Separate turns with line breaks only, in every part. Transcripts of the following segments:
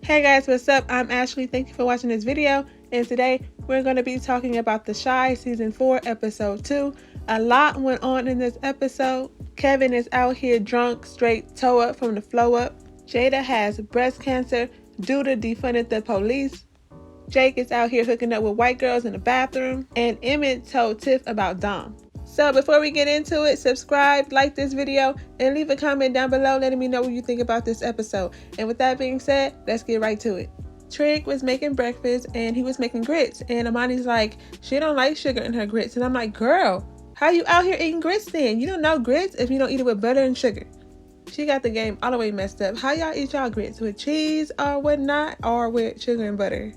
Hey guys, what's up? I'm Ashley. Thank you for watching this video. And today we're going to be talking about The Chi Season 4, Episode 2. A lot went on in this episode. Kevin is out here drunk, straight toe up from the flow up. Jada has breast cancer. Duda defunded the police. Jake is out here hooking up with white girls in the bathroom. And Emmett told Tiff about Dom. So before we get into it, subscribe, like this video, and leave a comment down below letting me know what you think about this episode. And with that being said, let's get right to it. Trig was making breakfast and he was making grits. And Amani's like, she don't like sugar in her grits. And I'm like, girl, how you out here eating grits then? You don't know grits if you don't eat it with butter and sugar. She got the game all the way messed up. How y'all eat y'all grits? With cheese or whatnot, or with sugar and butter?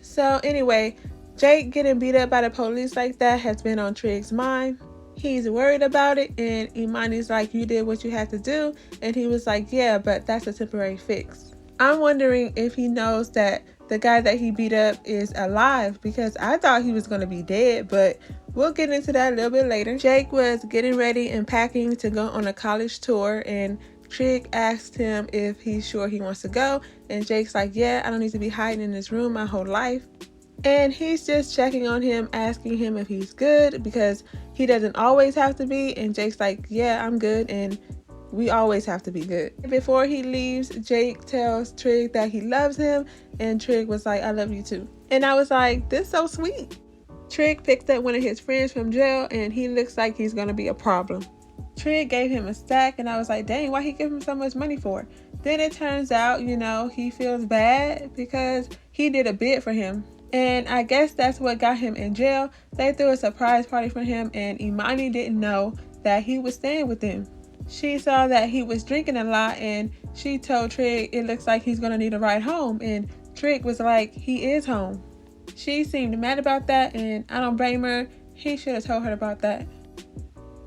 So anyway, Jake getting beat up by the police like that has been on Trig's mind. He's worried about it, and Imani's like, you did what you had to do. And he was like, yeah, but that's a temporary fix. I'm wondering if he knows that the guy that he beat up is alive, because I thought he was going to be dead, but we'll get into that a little bit later. Jake was getting ready and packing to go on a college tour, and Trig asked him if he's sure he wants to go. And Jake's like, yeah, I don't need to be hiding in this room my whole life. And he's just checking on him, asking him if he's good, because he doesn't always have to be. And Jake's like, yeah, I'm good, and we always have to be good. Before he leaves, Jake tells Trig that he loves him, and Trig was like, I love you too. And I was like, this is so sweet. Trig picked up one of his friends from jail, and he looks like he's gonna be a problem. Trig gave him a stack, and I was like, dang, why he give him so much money for? Then it turns out, he feels bad because he did a bid for him. And I guess that's what got him in jail. They threw a surprise party for him, and Imani didn't know that he was staying with them. She saw that he was drinking a lot, and she told Trig it looks like he's gonna need a ride home. And Trig was like, he is home. She seemed mad about that, and I don't blame her. He should have told her about that.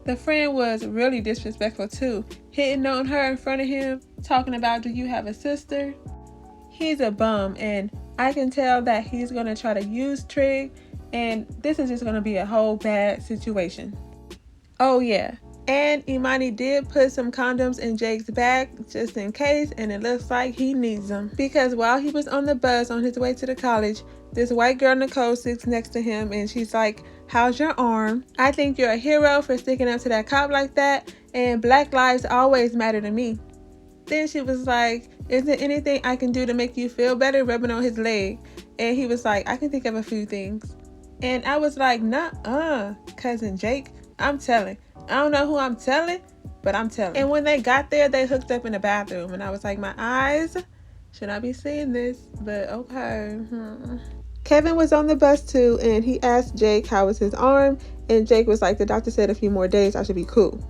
The friend was really disrespectful too, hitting on her in front of him, talking about, do you have a sister? He's a bum, and I can tell that he's going to try to use Trig, and this is just going to be a whole bad situation. Oh yeah, and Imani did put some condoms in Jake's bag just in case, and it looks like he needs them. Because while he was on the bus on his way to the college, this white girl Nicole sits next to him, and she's like, how's your arm? I think you're a hero for sticking up to that cop like that, and black lives always matter to me. Then she was like, is there anything I can do to make you feel better? Rubbing on his leg. And he was like, I can think of a few things. And I was like, nuh-uh, cousin Jake, I'm telling. I don't know who I'm telling, but I'm telling. And when they got there, they hooked up in the bathroom. And I was like, my eyes should not be seeing this, but okay. Kevin was on the bus too, and he asked Jake how was his arm. And Jake was like, the doctor said a few more days I should be cool.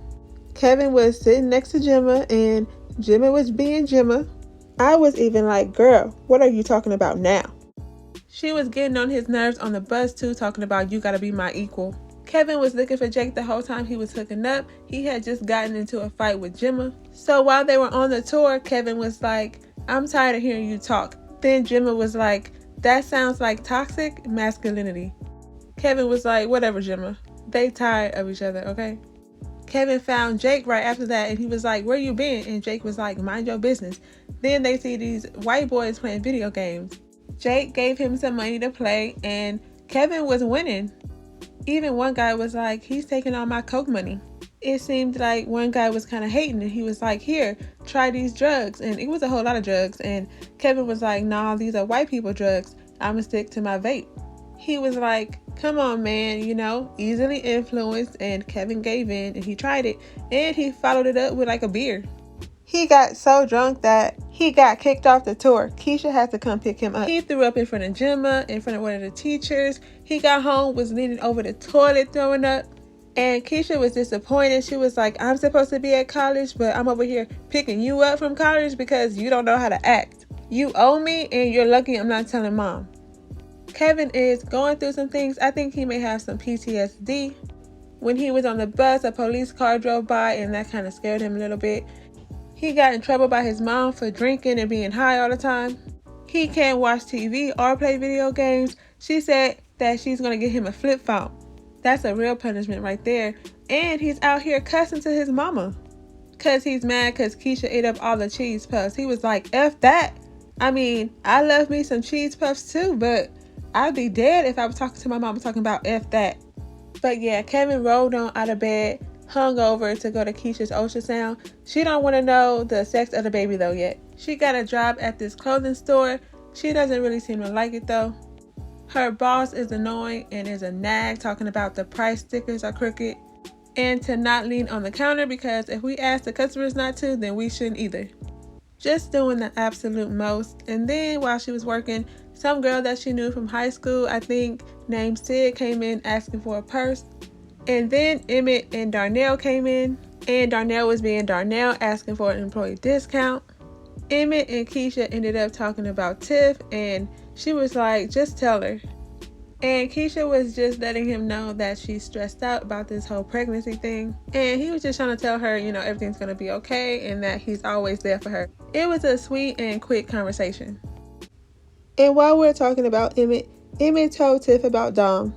Kevin was sitting next to Gemma, and Gemma was being Gemma. I was even like, girl, what are you talking about now? She was getting on his nerves on the bus too, talking about, you gotta be my equal. Kevin was looking for Jake the whole time he was hooking up. He had just gotten into a fight with Gemma. So while they were on the tour, Kevin was like, I'm tired of hearing you talk. Then Gemma was like, that sounds like toxic masculinity. Kevin was like, whatever, Gemma. They tired of each other, okay? Kevin found Jake right after that, and he was like, where you been? And Jake was like, mind your business. Then they see these white boys playing video games. Jake gave him some money to play, and Kevin was winning. Even one guy was like, he's taking all my coke money. It seemed like one guy was kind of hating, and he was like, here, try these drugs. And it was a whole lot of drugs. And Kevin was like, nah, these are white people drugs. I'ma stick to my vape. He was like, come on, man, easily influenced. And Kevin gave in, and he tried it, and he followed it up with like a beer. He got so drunk that he got kicked off the tour. Keisha had to come pick him up. He threw up in front of Gemma, in front of one of the teachers. He got home, was leaning over the toilet throwing up. And Keisha was disappointed. She was like, I'm supposed to be at college, but I'm over here picking you up from college because you don't know how to act. You owe me, and you're lucky I'm not telling mom. Kevin is going through some things. I think he may have some PTSD. When he was on the bus, a police car drove by, and that kind of scared him a little bit. He got in trouble by his mom for drinking and being high all the time. He can't watch TV or play video games. She said that she's going to get him a flip phone. That's a real punishment right there. And he's out here cussing to his mama because he's mad because Keisha ate up all the cheese puffs. He was like, F that. I mean, I love me some cheese puffs too, but I'd be dead if I was talking to my mama talking about F that. But yeah, Kevin rolled on out of bed, hungover, to go to Keisha's ultrasound. She don't want to know the sex of the baby though yet. She got a job at this clothing store. She doesn't really seem to like it though. Her boss is annoying and is a nag, talking about the price stickers are crooked and to not lean on the counter, because if we ask the customers not to, then we shouldn't either. Just doing the absolute most. And then while she was working, some girl that she knew from high school, I think named Sid, came in asking for a purse. And then Emmett and Darnell came in, and Darnell was being Darnell, asking for an employee discount. Emmett and Keisha ended up talking about Tiff, and she was like, just tell her. And Keisha was just letting him know that she's stressed out about this whole pregnancy thing. And he was just trying to tell her, everything's going to be okay and that he's always there for her. It was a sweet and quick conversation. And while we're talking about Emmett told Tiff about Dom.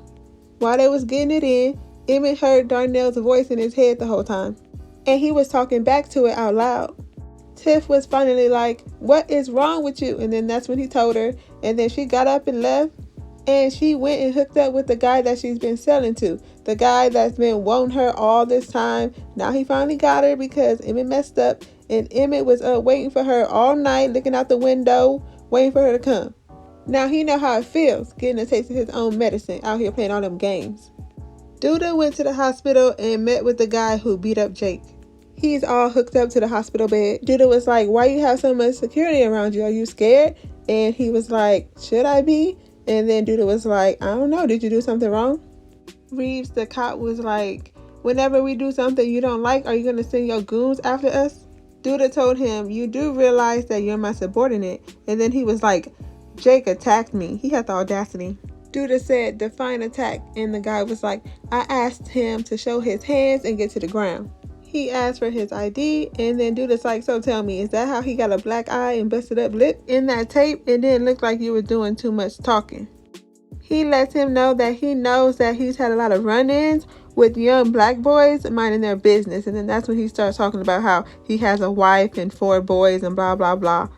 While they was getting it in, Emmett heard Darnell's voice in his head the whole time. And he was talking back to it out loud. Tiff was finally like, what is wrong with you? And then that's when he told her. And then she got up and left. And she went and hooked up with the guy that she's been selling to. The guy that's been wanting her all this time. Now he finally got her because Emmett messed up. And Emmett was waiting for her all night, looking out the window, waiting for her to come. Now he know how it feels, getting a taste of his own medicine, out here playing all them games. Duda went to the hospital and met with the guy who beat up Jake. He's all hooked up to the hospital bed. Duda was like, why you have so much security around you? Are you scared? And he was like, should I be? And then Duda was like, I don't know. Did you do something wrong? Reeves, the cop, was like, whenever we do something you don't like, are you going to send your goons after us? Duda told him, you do realize that you're my subordinate. And then he was like, Jake attacked me. He had the audacity. Duda said, define attack. And the guy was like, I asked him to show his hands and get to the ground. He asked for his ID, and then Duda's like, so tell me, is that how he got a black eye and busted up lip? In that tape, it didn't look like you were doing too much talking. He lets him know that he knows that he's had a lot of run-ins with young black boys minding their business. And then that's when he starts talking about how he has a wife and 4 boys and blah, blah, blah.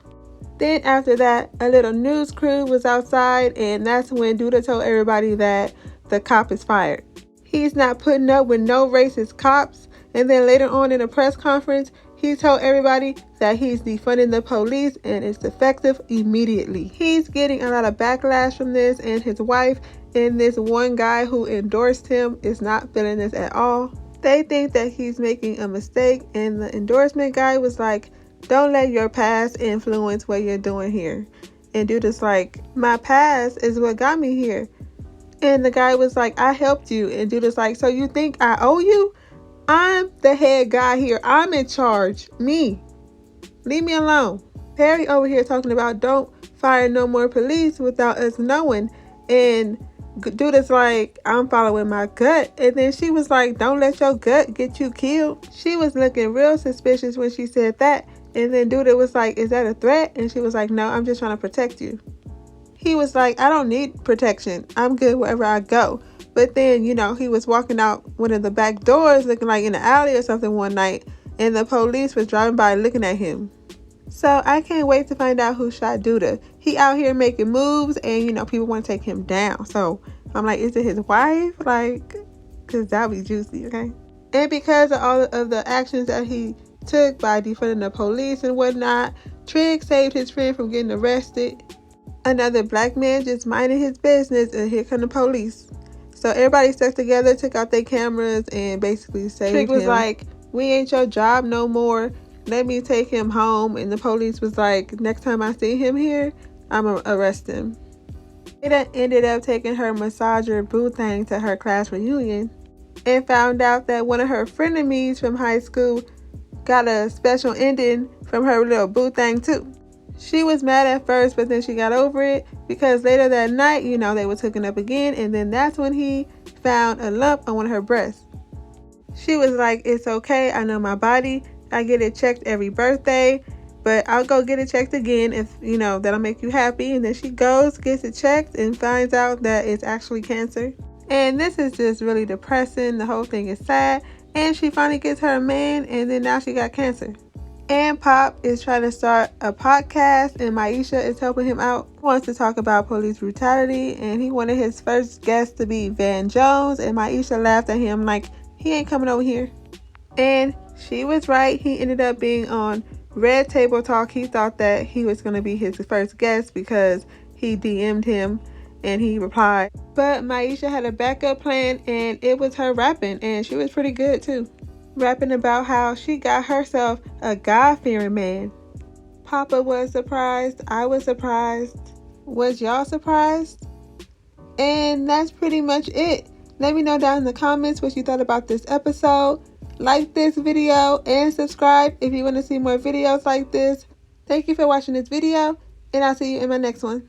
Then after that, a little news crew was outside, and that's when Duda told everybody that the cop is fired. He's not putting up with no racist cops. And then later on in a press conference, he told everybody that he's defunding the police and it's effective immediately. He's getting a lot of backlash from this, and his wife and this one guy who endorsed him is not feeling this at all. They think that he's making a mistake, and the endorsement guy was like, don't let your past influence what you're doing here. And Duda's like, my past is what got me here. And the guy was like, I helped you. And Duda's like, so you think I owe you? I'm the head guy here. I'm in charge. Me. Leave me alone. Perry over here talking about don't fire no more police without us knowing. And Duda's like, I'm following my gut. And then she was like, don't let your gut get you killed. She was looking real suspicious when she said that. And then Duda was like, is that a threat? And she was like, no, I'm just trying to protect you. He was like, I don't need protection. I'm good wherever I go. But then, he was walking out one of the back doors looking like in the alley or something one night, and the police was driving by looking at him. So I can't wait to find out who shot Duda. He out here making moves, and, people want to take him down. So I'm like, is it his wife? Because that would be juicy, okay? And because of all of the actions that he took by defunding the police and whatnot, Trigg saved his friend from getting arrested. Another black man just minding his business, and here come the police. So everybody stuck together, took out their cameras, and basically saved him. Trigg was like, we ain't your job no more. Let me take him home. And the police was like, next time I see him here, I'm going to arrest him. They ended up taking her massager boo thing to her class reunion and found out that one of her frenemies from high school got a special ending from her little boo thing too. She was mad at first, but then she got over it because later that night, they was hooking up again. And then that's when he found a lump on one of her breasts. She was like, it's okay. I know my body. I get it checked every birthday, but I'll go get it checked again if, that'll make you happy. And then she goes, gets it checked, and finds out that it's actually cancer. And this is just really depressing. The whole thing is sad. And she finally gets her a man, and then now she got cancer. And Pop is trying to start a podcast, and Maisha is helping him out. He wants to talk about police brutality, and he wanted his first guest to be Van Jones, and Maisha laughed at him like, he ain't coming over here. And she was right. He ended up being on Red Table Talk. He thought that he was going to be his first guest because he DM'd him and he replied. But Maisha had a backup plan, and it was her rapping, and she was pretty good too. Rapping about how she got herself a God-fearing man. Papa was surprised. I was surprised. Was y'all surprised? And that's pretty much it. Let me know down in the comments what you thought about this episode. Like this video and subscribe if you want to see more videos like this. Thank you for watching this video, and I'll see you in my next one.